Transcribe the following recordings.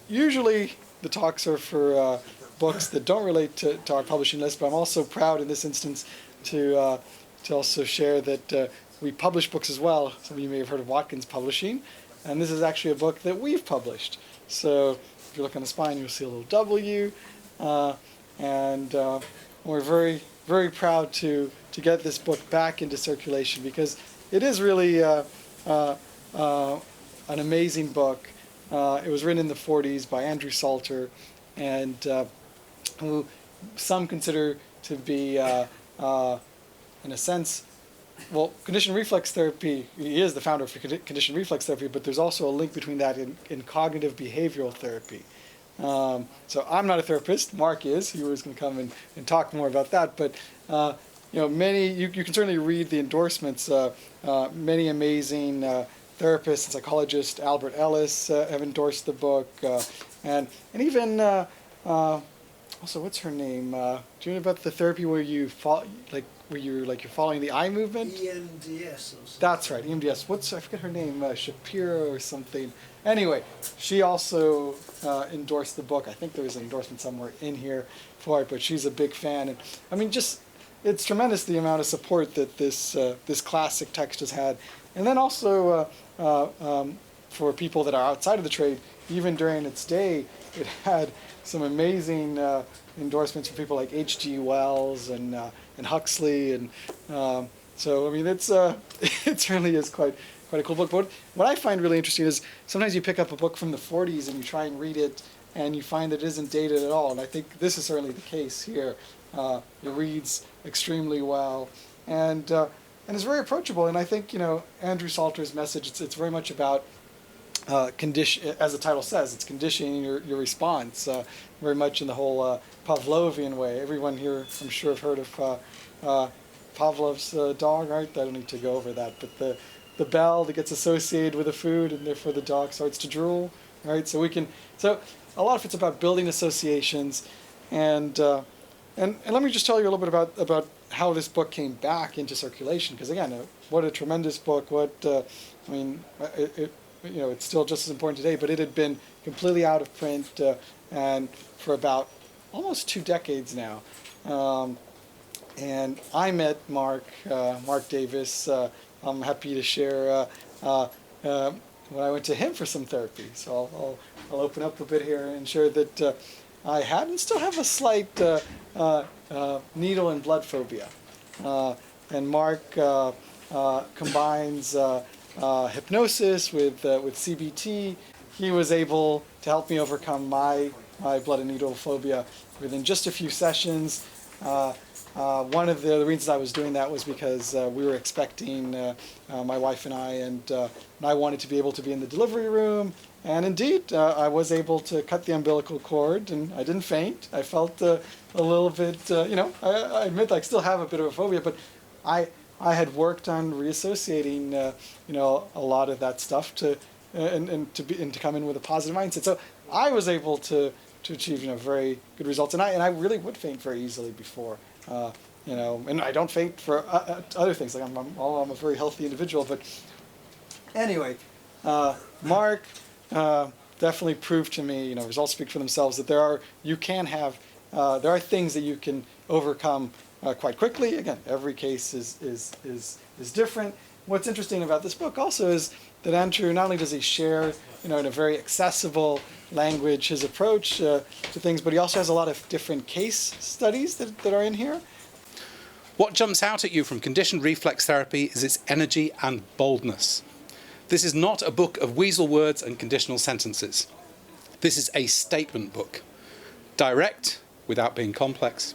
usually the talks are for books that don't relate to our publishing list, but I'm also proud in this instance to also share that we publish books as well. Some of you may have heard of Watkins Publishing, and this is actually a book that we've published. So if you look on the spine, you'll see a little W, and we're very, very proud to get this book back into circulation, because it is really an amazing book. It was written in the 40s by Andrew Salter, and who some consider to be, in a sense, well, conditioned reflex therapy, he is the founder of conditioned reflex therapy, but there's also a link between that in cognitive behavioral therapy. So I'm not a therapist, Mark is, he was going to come and talk more about that, but you can certainly read the endorsements. Many amazing therapists and psychologists, Albert Ellis, have endorsed the book, and even also, what's her name? Do you know about the therapy where you you're following the eye movement? EMDR or something. That's right, EMDR. I forget her name, Shapiro or something. Anyway, she also endorsed the book. I think there was an endorsement somewhere in here for it, but she's a big fan. And I mean, it's tremendous the amount of support that this classic text has had. And then also for people that are outside of the trade, even during its day, it had some amazing endorsements from people like H.G. Wells and Huxley, and so I mean it really is quite a cool book. But what I find really interesting is sometimes you pick up a book from the 40s and you try and read it, and you find that it isn't dated at all. And I think this is certainly the case here. It reads extremely well, and it's very approachable. And I think Andrew Salter's message, it's very much about condition, as the title says, it's conditioning your response, very much in the whole Pavlovian way. Everyone here, I'm sure, have heard of Pavlov's dog, right? I don't need to go over that, but the bell that gets associated with the food, and therefore the dog starts to drool, right? So a lot of it's about building associations, and let me just tell you a little bit about how this book came back into circulation, because again, what a tremendous book. It's still just as important today, but it had been completely out of print and for about almost 2 decades now. And I met Mark Davis. I'm happy to share when I went to him for some therapy. So I'll open up a bit here and share that I had and still have a slight needle and blood phobia. And Mark combines hypnosis with CBT. He was able to help me overcome my blood and needle phobia within just a few sessions. One of the reasons I was doing that was because we were expecting, my wife and I wanted to be able to be in the delivery room. And indeed, I was able to cut the umbilical cord, and I didn't faint. I felt a little bit, I admit I still have a bit of a phobia, but I had worked on reassociating, a lot of that stuff to come in with a positive mindset. So I was able to achieve, very good results. And I really would faint very easily before, and I don't faint for other things. Like I'm a very healthy individual. But anyway, Mark definitely proved to me, results speak for themselves, that there are things that you can overcome quite quickly. Again, every case is different. What's interesting about this book also is that Andrew, not only does he share, in a very accessible language, his approach to things, but he also has a lot of different case studies that are in here. What jumps out at you from conditioned reflex therapy is its energy and boldness. This is not a book of weasel words and conditional sentences. This is a statement book. Direct, without being complex.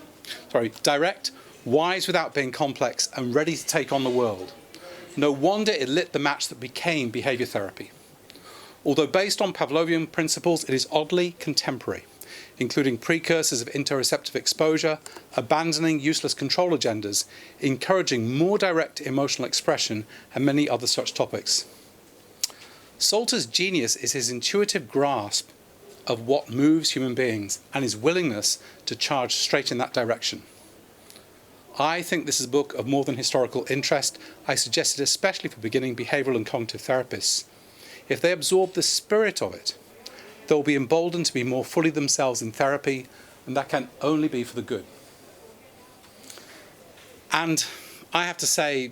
Direct, wise without being complex, and ready to take on the world. No wonder it lit the match that became behaviour therapy. Although based on Pavlovian principles, it is oddly contemporary, including precursors of interoceptive exposure, abandoning useless control agendas, encouraging more direct emotional expression, and many other such topics. Salter's genius is his intuitive grasp of what moves human beings and his willingness to charge straight in that direction. I think this is a book of more than historical interest. I suggest it especially for beginning behavioural and cognitive therapists. If they absorb the spirit of it, They'll be emboldened to be more fully themselves in therapy, and that can only be for the good. And I have to say,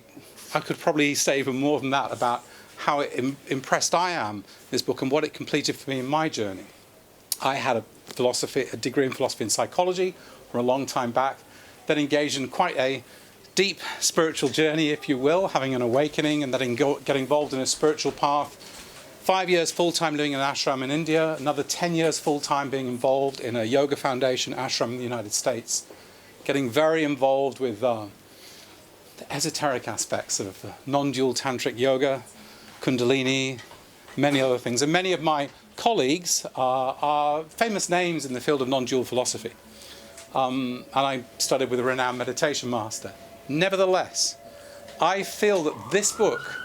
I could probably say even more than that about how impressed I am this book and what it completed for me in my journey. I had a degree in philosophy and psychology for a long time back, then engaged in quite a deep spiritual journey, if you will, having an awakening, and then get involved in a spiritual path. 5 years full-time living in an ashram in India, another 10 years full-time being involved in a yoga foundation ashram in the United States, getting very involved with the esoteric aspects of non-dual tantric yoga, kundalini, many other things. And many of my colleagues are famous names in the field of non-dual philosophy. And I studied with a renowned meditation master. Nevertheless, I feel that this book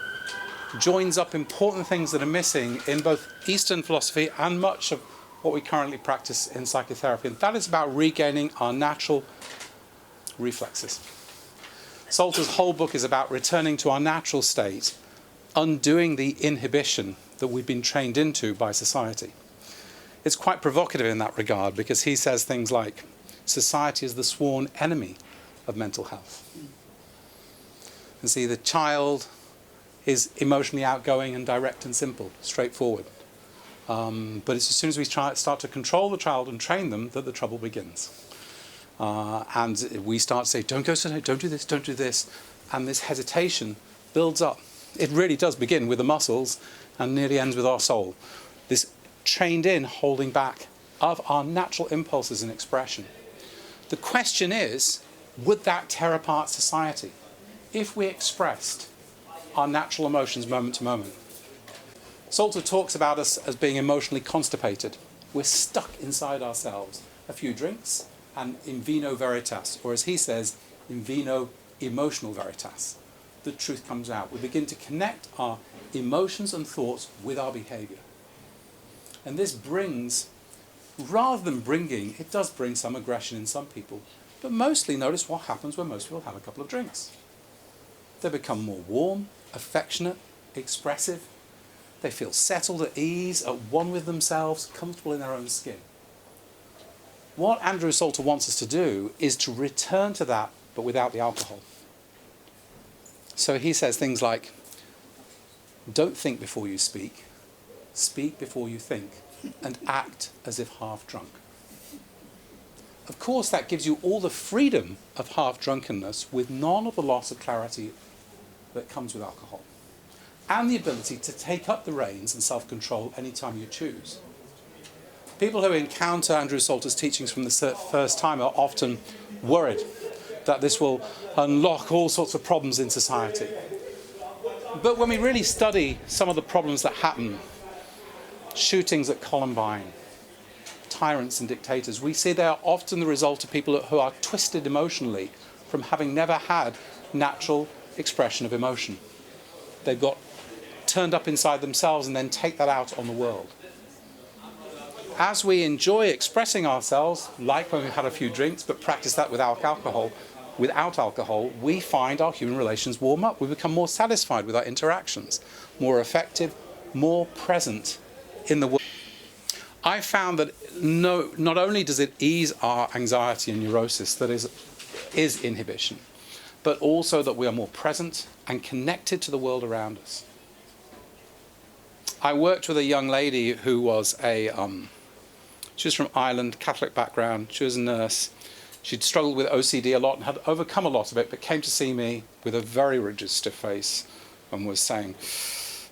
joins up important things that are missing in both Eastern philosophy and much of what we currently practice in psychotherapy. And that is about regaining our natural reflexes. Salter's whole book is about returning to our natural state, undoing the inhibition that we've been trained into by society. It's quite provocative in that regard, because he says things like, society is the sworn enemy of mental health. And see, the child is emotionally outgoing and direct and simple, straightforward. But it's as soon as we start to control the child and train them that the trouble begins. And we start to say, don't go so late, don't do this, don't do this. And this hesitation builds up. It really does begin with the muscles and nearly ends with our soul. This trained in holding back of our natural impulses and expression. The question is, would that tear apart society if we expressed our natural emotions moment to moment? Salter talks about us as being emotionally constipated. We're stuck inside ourselves. A few drinks, and in vino veritas, or as he says, in vino emotional veritas. The truth comes out. We begin to connect our emotions and thoughts with our behavior. And this brings, rather than bringing, it does bring some aggression in some people. But mostly notice what happens when most people have a couple of drinks. They become more warm, affectionate, expressive. They feel settled at ease, at one with themselves, comfortable in their own skin. What Andrew Salter wants us to do is to return to that, but without the alcohol. So he says things like, don't think before you speak before you think, and act as if half drunk. Of course, that gives you all the freedom of half-drunkenness with none of the loss of clarity that comes with alcohol, and the ability to take up the reins and self-control anytime you choose. People who encounter Andrew Salter's teachings from the first time are often worried that this will unlock all sorts of problems in society. But when we really study some of the problems that happen, shootings at Columbine, tyrants and dictators, we see they are often the result of people who are twisted emotionally from having never had natural expression of emotion. They've got turned up inside themselves and then take that out on the world. As we enjoy expressing ourselves, like when we've had a few drinks, but practice that without alcohol, we find our human relations warm up. We become more satisfied with our interactions, more effective, more present in the world. I found that not only does it ease our anxiety and neurosis, that is inhibition, but also that we are more present and connected to the world around us. I worked with a young lady who was she was from Ireland, Catholic background. She was a nurse. She'd struggled with OCD a lot and had overcome a lot of it, but came to see me with a very rigid, stiff face and was saying,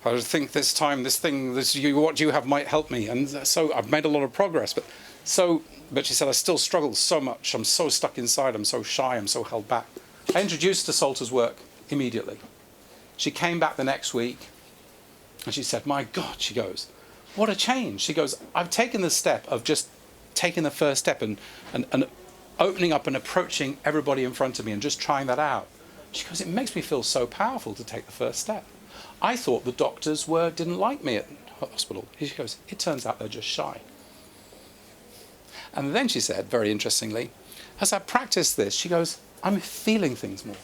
I think this time, what you have might help me. And so I've made a lot of progress. But she said, I still struggle so much. I'm so stuck inside. I'm so shy. I'm so held back. I introduced her to Salter's work immediately. She came back the next week and she said, my God, she goes, what a change. She goes, I've taken the step of just taking the first step and opening up and approaching everybody in front of me and just trying that out. She goes, it makes me feel so powerful to take the first step. I thought the doctors didn't like me at hospital. She goes, it turns out they're just shy. And then she said, very interestingly, as I practiced this, she goes, I'm feeling things more.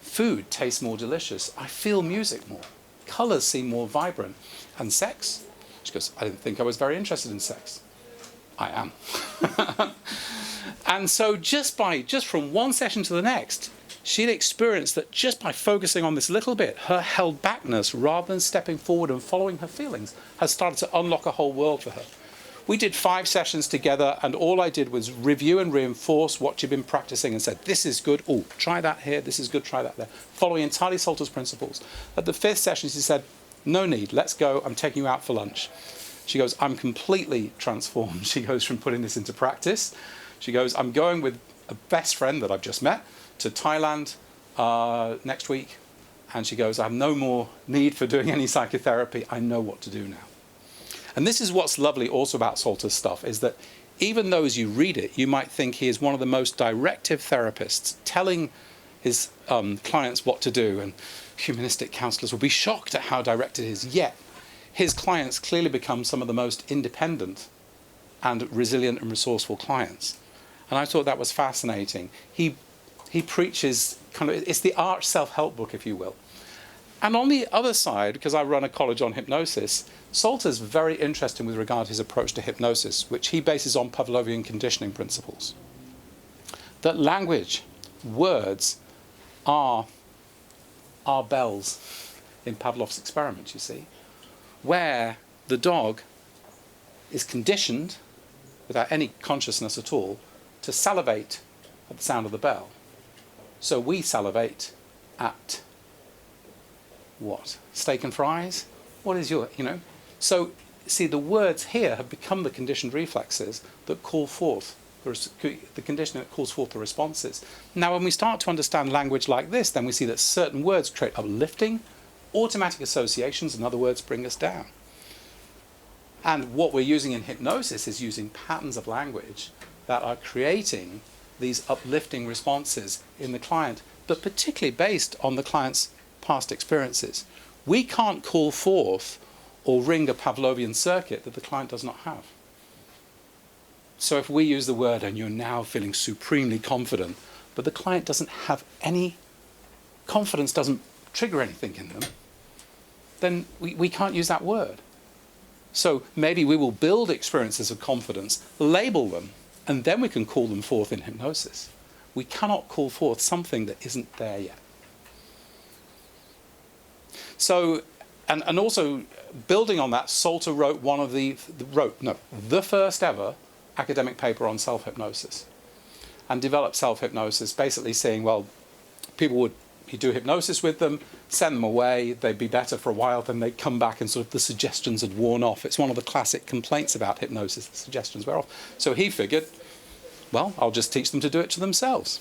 Food tastes more delicious. I feel music more. Colours seem more vibrant. And sex? She goes, I didn't think I was very interested in sex. I am. And so just from one session to the next, she'd experienced that just by focusing on this little bit, her held backness, rather than stepping forward and following her feelings, has started to unlock a whole world for her. We did 5 sessions together, and all I did was review and reinforce what she'd been practicing and said, this is good, oh, try that here, this is good, try that there, following entirely Salter's principles. At the 5th session, she said, no need, let's go, I'm taking you out for lunch. She goes, I'm completely transformed. She goes from putting this into practice. She goes, I'm going with a best friend that I've just met to Thailand next week. And she goes, I have no more need for doing any psychotherapy. I know what to do now. And this is what's lovely also about Salter's stuff, is that even though as you read it, you might think he is one of the most directive therapists, telling his clients what to do, and humanistic counselors will be shocked at how direct it is, yet his clients clearly become some of the most independent and resilient and resourceful clients. And I thought that was fascinating. He preaches it's the arch self-help book, if you will. And on the other side, because I run a college on hypnosis, Salter's very interesting with regard to his approach to hypnosis, which he bases on Pavlovian conditioning principles. That language, words, are bells in Pavlov's experiment, you see, where the dog is conditioned, without any consciousness at all, to salivate at the sound of the bell. So we salivate at what? Steak and fries? What is your, So, see, the words here have become the conditioned reflexes that call forth, the conditioning that calls forth the responses. Now, when we start to understand language like this, then we see that certain words create uplifting, automatic associations, in other words, bring us down. And what we're using in hypnosis is using patterns of language that are creating these uplifting responses in the client, but particularly based on the client's past experiences. We can't call forth or ring a Pavlovian circuit that the client does not have. So if we use the word and you're now feeling supremely confident, but the client doesn't have any confidence, doesn't trigger anything in them, then we can't use that word. So maybe we will build experiences of confidence, label them, and then we can call them forth in hypnosis. We cannot call forth something that isn't there yet. So, and also building on that, Salter wrote the first ever academic paper on self-hypnosis, and developed self-hypnosis, basically saying, well, he'd do hypnosis with them, send them away, they'd be better for a while, then they'd come back and sort of the suggestions had worn off. It's one of the classic complaints about hypnosis, the suggestions wear off. So he figured, well, I'll just teach them to do it to themselves.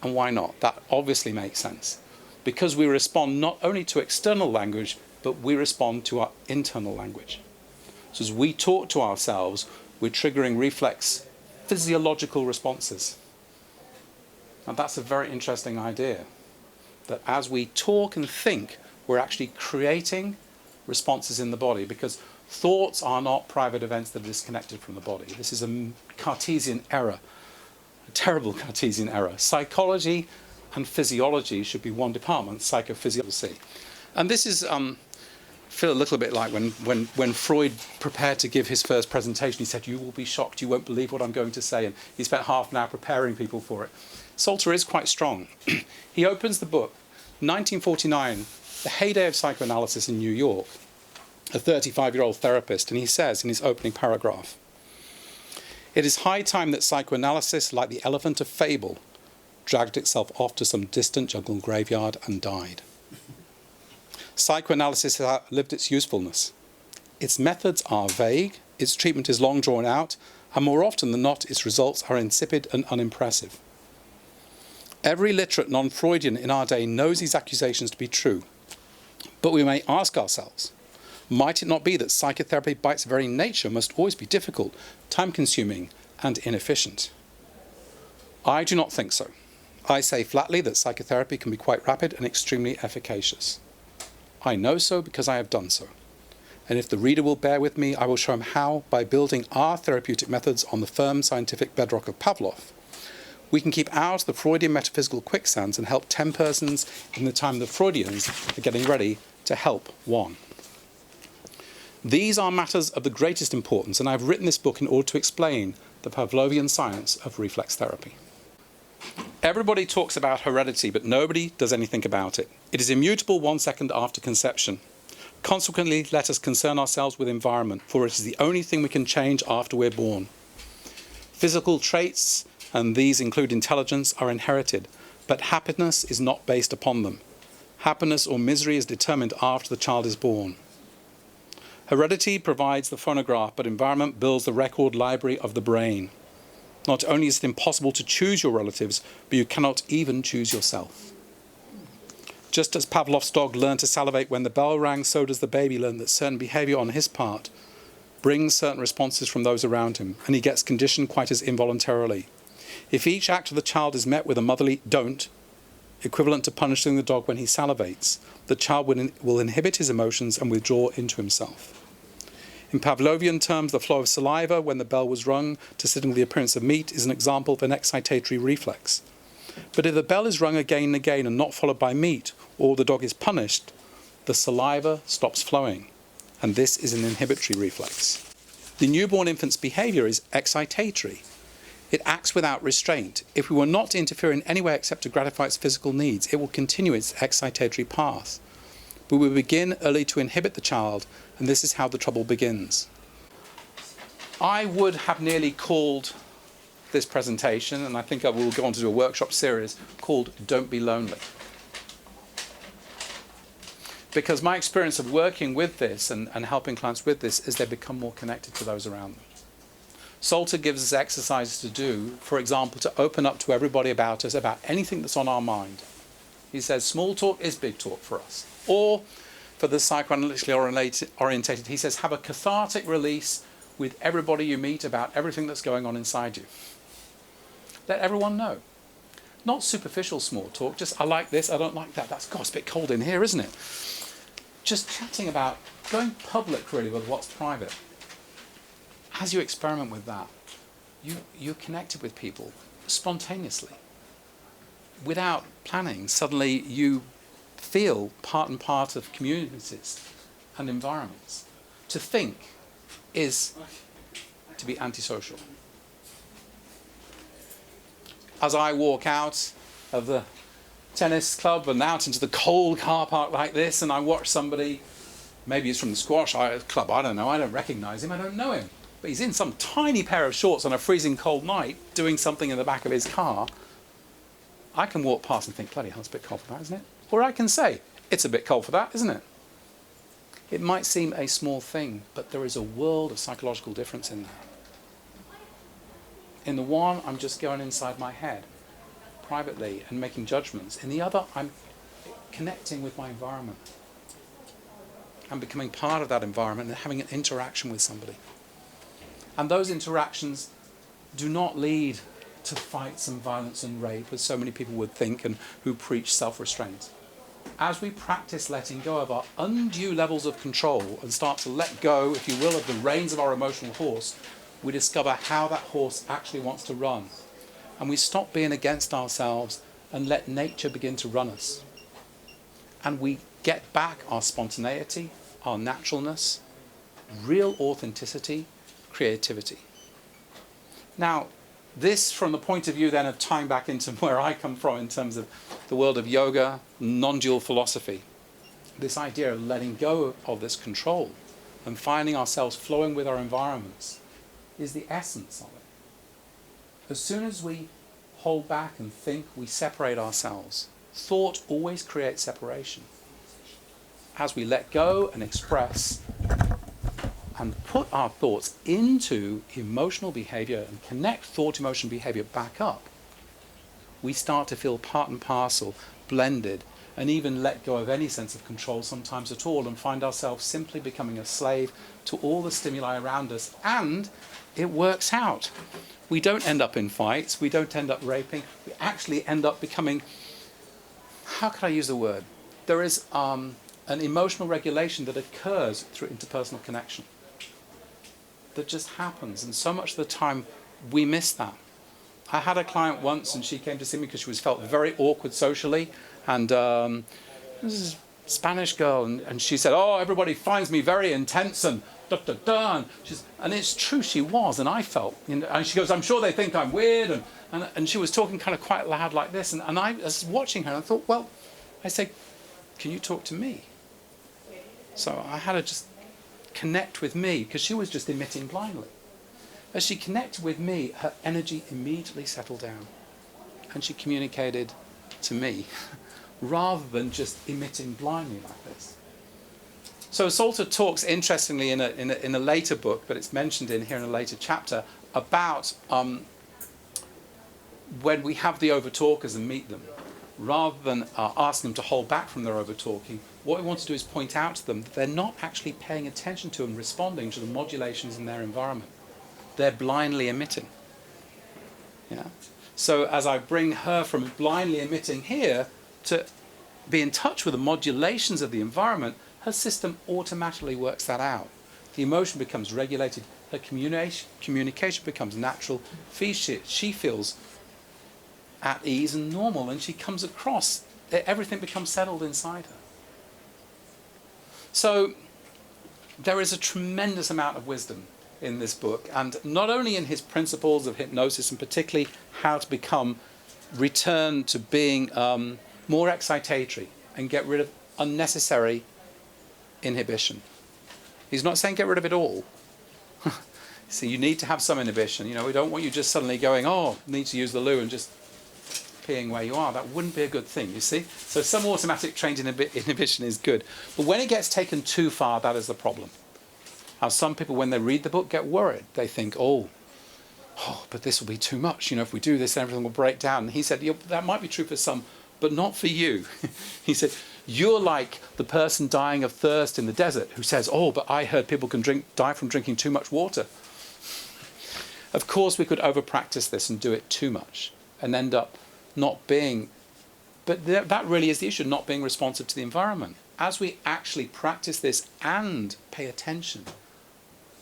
And why not? That obviously makes sense. Because we respond not only to external language, but we respond to our internal language. So as we talk to ourselves, we're triggering reflex physiological responses. And that's a very interesting idea, that as we talk and think, we're actually creating responses in the body, because thoughts are not private events that are disconnected from the body. This is a Cartesian error, a terrible Cartesian error. Psychology and physiology should be one department, psychophysiology. And this is, feel a little bit like when Freud prepared to give his first presentation, he said, you will be shocked, you won't believe what I'm going to say, and he spent half an hour preparing people for it. Salter is quite strong. He opens the book, 1949, the heyday of psychoanalysis in New York, a 35-year-old therapist, and he says in his opening paragraph, it is high time that psychoanalysis, like the elephant of fable, dragged itself off to some distant jungle graveyard and died. Psychoanalysis has outlived its usefulness. Its methods are vague, its treatment is long drawn out, and more often than not, its results are insipid and unimpressive. Every literate non-Freudian in our day knows these accusations to be true, but we may ask ourselves, might it not be that psychotherapy by its very nature must always be difficult, time-consuming, and inefficient? I do not think so. I say flatly that psychotherapy can be quite rapid and extremely efficacious. I know so because I have done so. And if the reader will bear with me, I will show him how, by building our therapeutic methods on the firm scientific bedrock of Pavlov, we can keep out the Freudian metaphysical quicksands and help 10 persons in the time the Freudians are getting ready to help one. These are matters of the greatest importance, and I've written this book in order to explain the Pavlovian science of reflex therapy. Everybody talks about heredity, but nobody does anything about it. It is immutable 1 second after conception. Consequently, let us concern ourselves with environment, for it is the only thing we can change after we're born. Physical traits, and these include intelligence, are inherited, but happiness is not based upon them. Happiness or misery is determined after the child is born. Heredity provides the phonograph, but environment builds the record library of the brain. Not only is it impossible to choose your relatives, but you cannot even choose yourself. Just as Pavlov's dog learned to salivate when the bell rang, so does the baby learn that certain behaviour on his part brings certain responses from those around him, and he gets conditioned quite as involuntarily. If each act of the child is met with a motherly "don't," equivalent to punishing the dog when he salivates, the child will inhibit his emotions and withdraw into himself. In Pavlovian terms, the flow of saliva when the bell was rung to signal the appearance of meat is an example of an excitatory reflex. But if the bell is rung again and again and not followed by meat, or the dog is punished, the saliva stops flowing, and this is an inhibitory reflex. The newborn infant's behaviour is excitatory. It acts without restraint. If we were not to interfere in any way except to gratify its physical needs, it will continue its excitatory path. We will begin early to inhibit the child, and this is how the trouble begins. I would have nearly called this presentation, and I think I will go on to do a workshop series called Don't Be Lonely. Because my experience of working with this and helping clients with this is they become more connected to those around them. Salter gives us exercises to do, for example, to open up to everybody about us, about anything that's on our mind. He says small talk is big talk for us. Or, for the psychoanalytically orientated, he says have a cathartic release with everybody you meet about everything that's going on inside you. Let everyone know. Not superficial small talk, just I like this, I don't like that. That's, God, it's a bit cold in here, isn't it? Just chatting about going public really with what's private. As you experiment with that, you're connected with people spontaneously. Without planning, suddenly you feel part and part of communities and environments. To think is to be antisocial. As I walk out of the tennis club and out into the cold car park like this, and I watch somebody, maybe he's from the squash club, I don't know, I don't recognise him, I don't know him, but he's in some tiny pair of shorts on a freezing cold night doing something in the back of his car, I can walk past and think, bloody hell, it's a bit cold for that, isn't it? Or I can say, it's a bit cold for that, isn't it? It might seem a small thing, but there is a world of psychological difference in that. In the one, I'm just going inside my head, privately, and making judgments. In the other, I'm connecting with my environment. I'm becoming part of that environment and having an interaction with somebody. And those interactions do not lead to fights and violence and rape, as so many people would think and who preach self-restraint. As we practice letting go of our undue levels of control and start to let go, if you will, of the reins of our emotional horse, we discover how that horse actually wants to run. And we stop being against ourselves and let nature begin to run us. And we get back our spontaneity, our naturalness, real authenticity, creativity. Now, this from the point of view then of tying back into where I come from in terms of the world of yoga, non-dual philosophy, this idea of letting go of this control and finding ourselves flowing with our environments is the essence of it. As soon as we hold back and think, we separate ourselves. Thought always creates separation. As we let go and express and put our thoughts into emotional behavior and connect thought, emotion, behavior back up, we start to feel part and parcel, blended, and even let go of any sense of control sometimes at all, and find ourselves simply becoming a slave to all the stimuli around us. And it works out. We don't end up in fights, we don't end up raping, we actually end up becoming, how can I use the word? There is an emotional regulation that occurs through interpersonal connection. That just happens, and so much of the time we miss that. I had a client once, and she came to see me because she felt very awkward socially, and this is Spanish girl, and she said, oh, everybody finds me very intense and da-da-da. And it's true, she was, and I felt, and she goes, I'm sure they think I'm weird, and she was talking kind of quite loud like this, and I was watching her, and I thought, well, I said, can you talk to me? So I had to just connect with me, because she was just emitting blindly. As she connected with me, her energy immediately settled down, and she communicated to me, rather than just emitting blindly like this. So Salter talks, interestingly, in a later book, but it's mentioned in here in a later chapter, about when we have the overtalkers and meet them, rather than asking them to hold back from their overtalking, what we want to do is point out to them that they're not actually paying attention to and responding to the modulations in their environment. They're blindly emitting. Yeah. So as I bring her from blindly emitting here to be in touch with the modulations of the environment, her system automatically works that out. The emotion becomes regulated, her communication becomes natural, she feels at ease and normal, and she comes across, everything becomes settled inside her. So there is a tremendous amount of wisdom in this book, and not only in his principles of hypnosis, and particularly how to return to being more excitatory and get rid of unnecessary inhibition. He's not saying get rid of it all. See, you need to have some inhibition. We don't want you just suddenly going, oh, need to use the loo and just peeing where you are. That wouldn't be a good thing, you see. So some automatic trained inhibition is good. But when it gets taken too far, that is the problem. Now, some people, when they read the book, get worried. They think, oh, but this will be too much. If we do this, everything will break down. And he said, that might be true for some, but not for you. He said, you're like the person dying of thirst in the desert who says, oh, but I heard people can die from drinking too much water. Of course, we could over-practice this and do it too much and end up not being, but that really is the issue, not being responsive to the environment. As we actually practice this and pay attention,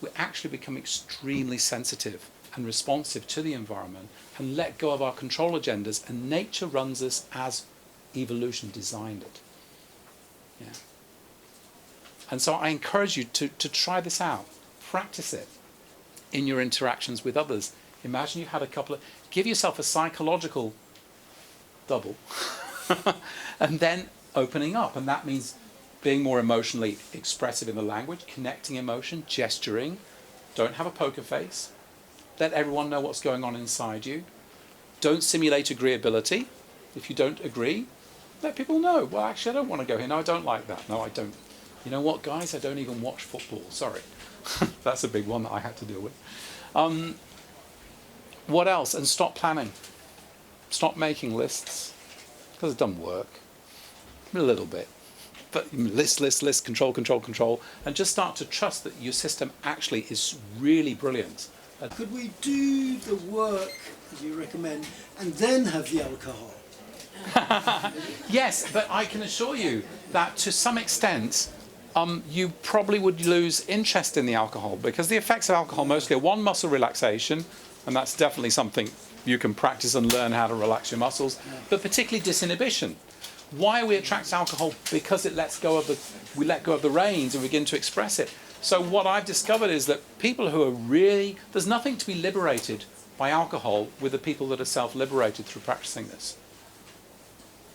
we actually become extremely sensitive and responsive to the environment and let go of our control agendas, and nature runs us as evolution designed it. Yeah. And so I encourage you to try this out. Practice it in your interactions with others. Imagine you had give yourself a psychological double and then opening up. And that means being more emotionally expressive in the language, connecting emotion, gesturing. Don't have a poker face. Let everyone know what's going on inside you. Don't simulate agreeability. If you don't agree, let people know. Well, actually, I don't want to go here. No, I don't like that. No, I don't. You know what, guys? I don't even watch football. Sorry. That's a big one that I had to deal with. What else? And stop planning. Stop making lists. Because it doesn't work. A little bit. But list, control, and just start to trust that your system actually is really brilliant. Could we do the work, as you recommend, and then have the alcohol? Yes, but I can assure you that to some extent, you probably would lose interest in the alcohol, because the effects of alcohol mostly are one, muscle relaxation, and that's definitely something you can practice and learn how to relax your muscles, but particularly disinhibition. Why are we attracted to alcohol? Because we let go of the reins and begin to express it. So what I've discovered is that people who are really, there's nothing to be liberated by alcohol with the people that are self-liberated through practicing this.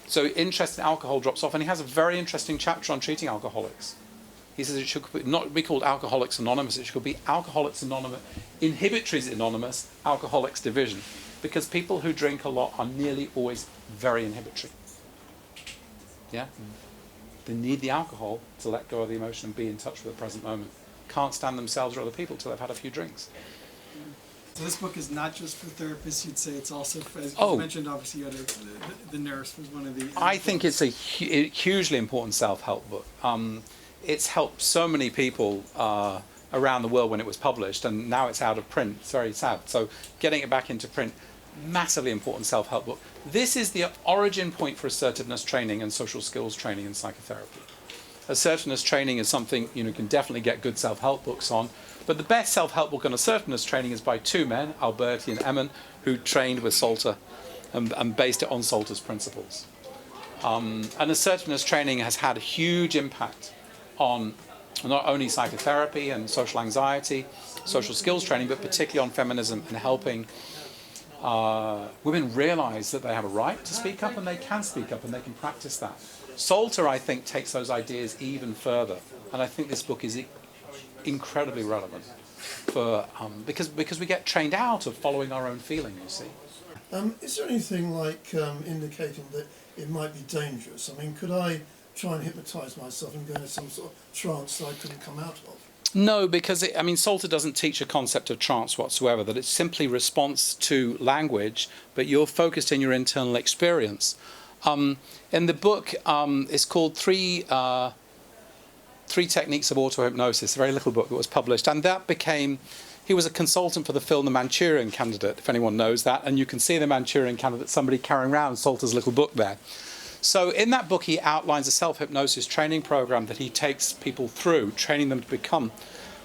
So interest in alcohol drops off, and he has a very interesting chapter on treating alcoholics. He says it should not be called Alcoholics Anonymous, it should be Alcoholics Anonymous, Inhibitories Anonymous, Alcoholics Division, because people who drink a lot are nearly always very inhibitory. Yeah? They need the alcohol to let go of the emotion and be in touch with the present moment. Can't stand themselves or other people till they've had a few drinks. So this book is not just for therapists, you'd say it's also for, as you mentioned, obviously you had the nurse was one of the... I think it's a hugely important self-help book. It's helped so many people around the world when it was published, and now it's out of print. It's very sad. So getting it back into print, massively important self-help book. This is the origin point for assertiveness training and social skills training in psychotherapy. Assertiveness training is something you can definitely get good self-help books on, but the best self-help book on assertiveness training is by two men, Alberti and Eman, who trained with Salter and based it on Salter's principles. And assertiveness training has had a huge impact on not only psychotherapy and social anxiety, social skills training, but particularly on feminism and helping women realize that they have a right to speak up and they can speak up and they can practice that. Salter, I think, takes those ideas even further, and I think this book is incredibly relevant for because we get trained out of following our own feeling, you see. Is there anything like indicating that it might be dangerous? I mean, could I try and hypnotise myself and go into some sort of trance that I couldn't come out of? No, because Salter doesn't teach a concept of trance whatsoever, that it's simply response to language, but you're focused in your internal experience. In the book, it's called Three Techniques of Auto-Hypnosis, a very little book that was published, and that became, he was a consultant for the film The Manchurian Candidate, if anyone knows that, and you can see The Manchurian Candidate, somebody carrying around Salter's little book there. So in that book he outlines a self-hypnosis training program that he takes people through, training them to become,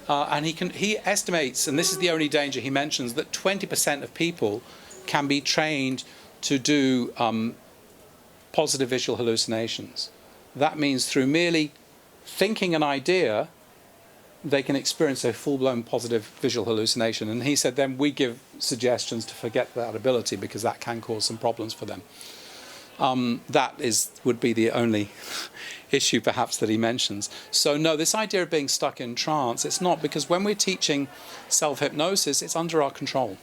and he estimates, and this is the only danger he mentions, that 20% of people can be trained to do positive visual hallucinations. That means through merely thinking an idea, they can experience a full-blown positive visual hallucination. And he said then we give suggestions to forget that ability because that can cause some problems for them. That would be the only issue perhaps that he mentions. So no, this idea of being stuck in trance, it's not, because when we're teaching self-hypnosis, it's under our control.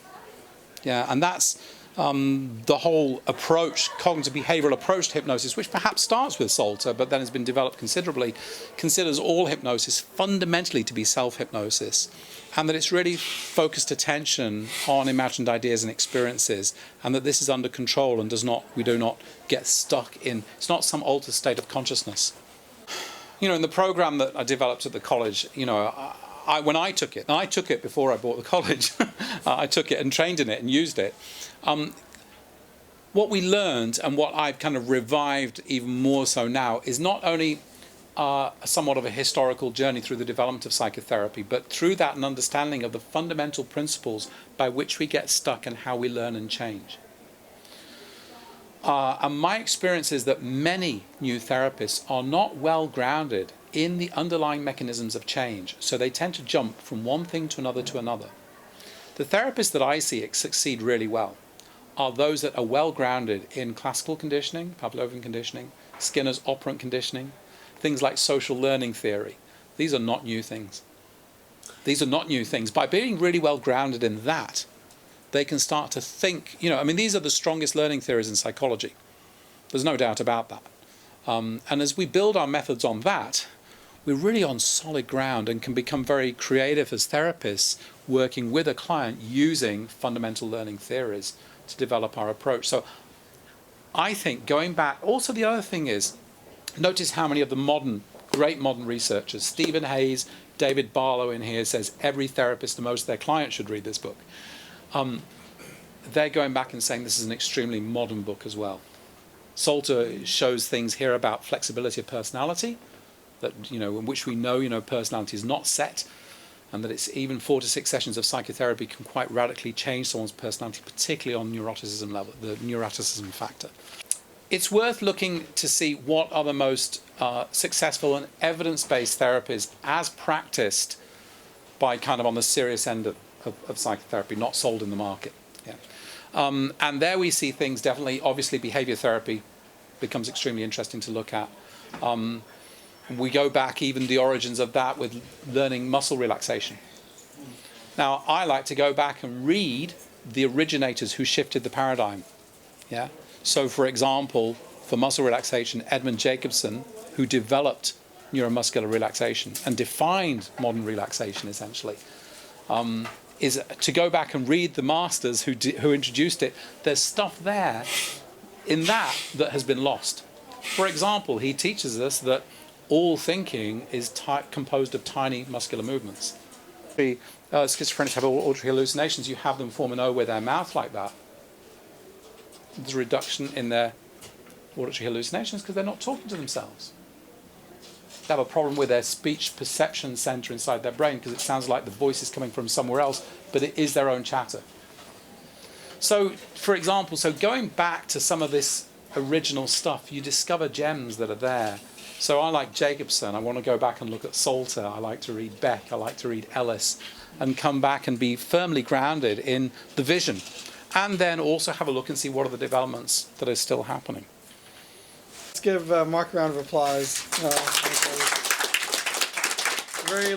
Yeah, and that's the whole approach, cognitive behavioural approach to hypnosis, which perhaps starts with Salter, but then has been developed considerably, considers all hypnosis fundamentally to be self-hypnosis, and that it's really focused attention on imagined ideas and experiences, and that this is under control and we do not get stuck in, it's not some altered state of consciousness. You know, in the program that I developed at the college, you know, when I took it, and I took it before I bought the college, I took it and trained in it and used it. What we learned, and what I've kind of revived even more so now, is not only somewhat of a historical journey through the development of psychotherapy, but through that an understanding of the fundamental principles by which we get stuck and how we learn and change. And my experience is that many new therapists are not well grounded in the underlying mechanisms of change, so they tend to jump from one thing to another to another. The therapists that I see succeed really well are those that are well grounded in classical conditioning, Pavlovian conditioning, Skinner's operant conditioning, things like social learning theory. These are not new things. These are not new things. By being really well grounded in that, they can start to think, you know, I mean, these are the strongest learning theories in psychology. There's no doubt about that. And as we build our methods on that, we're really on solid ground and can become very creative as therapists, working with a client using fundamental learning theories to develop our approach. So I think going back, also the other thing is, notice how many of the great modern researchers, Stephen Hayes, David Barlow in here says every therapist and most of their clients should read this book. They're going back and saying this is an extremely modern book as well. Salter shows things here about flexibility of personality, that, you know, in which we know, you know, personality is not set, and that it's even 4 to 6 sessions of psychotherapy can quite radically change someone's personality, particularly on neuroticism level, the neuroticism factor. It's worth looking to see what are the most successful and evidence-based therapies as practiced by kind of on the serious end of psychotherapy, not sold in the market. Yeah. And there we see things definitely, obviously behaviour therapy becomes extremely interesting to look at. We go back even the origins of that with learning muscle relaxation. Now, I like to go back and read the originators who shifted the paradigm. Yeah. So, for example, for muscle relaxation, Edmund Jacobson, who developed neuromuscular relaxation and defined modern relaxation, essentially, is to go back and read the masters who introduced it. There's stuff there in that has been lost. For example, he teaches us that all thinking is composed of tiny muscular movements. Schizophrenics have auditory hallucinations. You have them form an O with their mouth like that. There's a reduction in their auditory hallucinations because they're not talking to themselves. They have a problem with their speech perception center inside their brain because it sounds like the voice is coming from somewhere else, but it is their own chatter. So, for example, going back to some of this original stuff. You discover gems that are there. So I like Jacobson. I want to go back and look at Salter. I like to read Beck. I like to read Ellis, and come back and be firmly grounded in the vision. And then also have a look and see what are the developments that are still happening. Let's give Mark a round of applause. Very